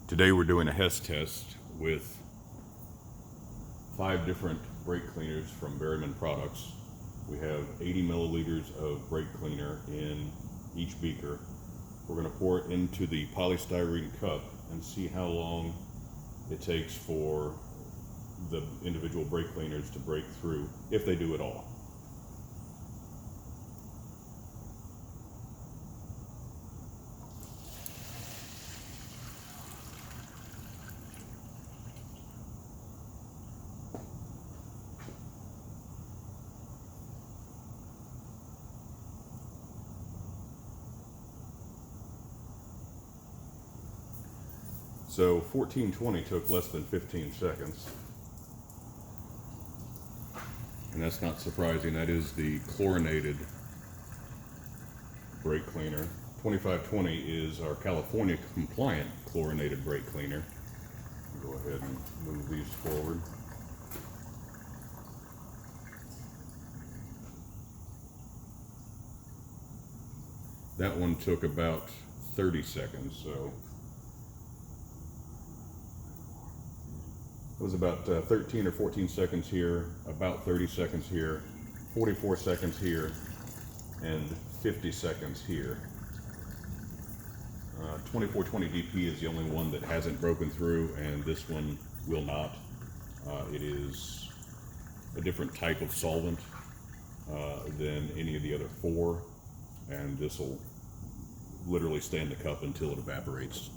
Today we're doing a H.E.S.T test with 5 different brake cleaners from Berryman Products. We have 80 milliliters of brake cleaner in each beaker. We're going to pour it into the polystyrene cup and see how long it takes for the individual brake cleaners to break through, if they do at all. So 1420 took less than 15 seconds. And that's not surprising. That is the chlorinated brake cleaner. 2520 is our California compliant chlorinated brake cleaner. Go ahead and move these forward. That one took about 30 seconds, so it was about 13 or 14 seconds here, about 30 seconds here, 44 seconds here, and 50 seconds here. 2420 DP is the only one that hasn't broken through, and this one will not. It is a different type of solvent than any of the other 4, and this will literally stay in the cup until it evaporates.